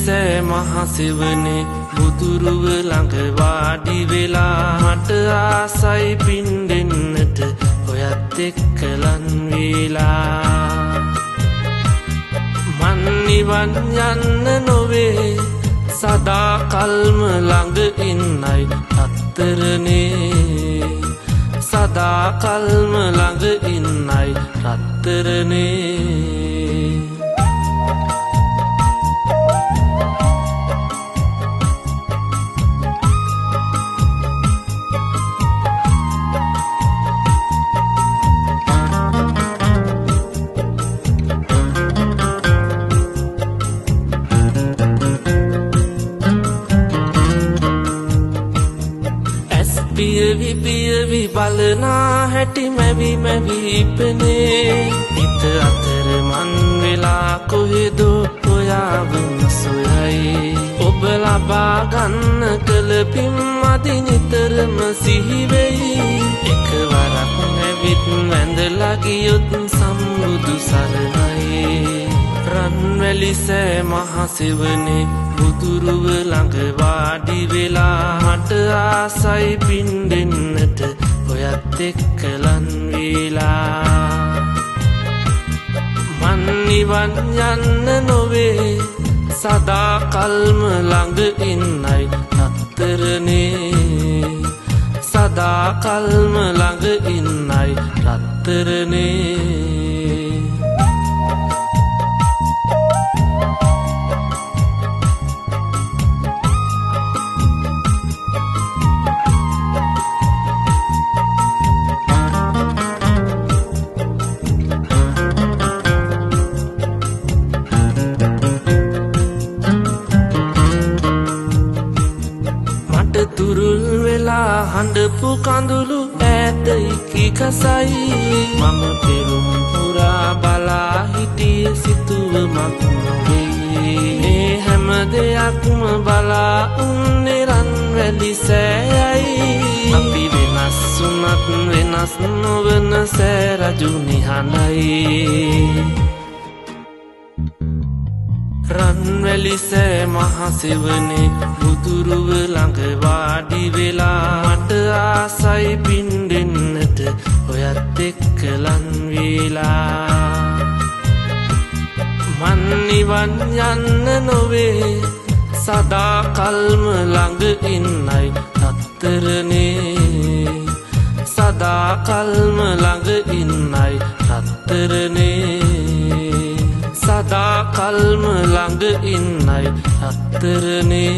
සෑ මහසෙවනේ බුදුරුව ළඟ වාඩි වෙලා මට ආසයි පින්දෙන්නට ඔයත් එක්ක ලන් වේලා මන් නිවන් යන්න නොවේ සදා කල්ම ළඟ ඉන්නයි රත්තරනේ සදා කල්ම ළඟ ඉන්නයි රත්තරනේ පියවි බලනා හැටි මැවි ඉපනේ හිත අතර මන් වෙලා කොහෙදෝ ඔයාවම සොයයි ඔබ ලබා ගන්න කළ පින් මදි නිතරම සිහිවෙයි එකවරක් නැවිත් වැඳලා ගියොත් සම්බුදු සරණයි රන්වැලි සෑ මහසෙවනේ බුදුරුව ළඟ වාඩි වෙලා මට ආසයි පින්දෙන්නට ඔයත් එක්ක ලන් වේලා මන් නිවන් යන්න නොවේ සදා කල්ම ළඟ ඉන්නයි රත්තරනේ සදා කල්ම ළඟ ඉන්නයි රත්තරනේ තුරුල් වෙලා හඬපු කඳුළු ඈත ඉකි කසයි මම පෙරුම් පුරා බලා හිටිය සිතුවමක් නොවේ මේ හැම දෙයක්ම බලා උන්නේ රන්වැලි සෑයයි අපි වෙනස් වුණත් වෙනස් නොවන සෑ රජු නිහඬයි රන්වැලි සෑ මහසෙවනේ බුදුරුව ළඟ වාඩි වෙලා මට ආසයි පින්දෙන්නට ඔයත් එක්ක ලන් වේලා මන් නිවන් යන්න නොවේ සදා කල්ම ළඟ ඉන්නයි රත්තරනේ සදා කල්ම ළඟ ඉන්නයි රත්තරනේ සදා කල්ම ළඟ ඉන්නයි රත්තරනේ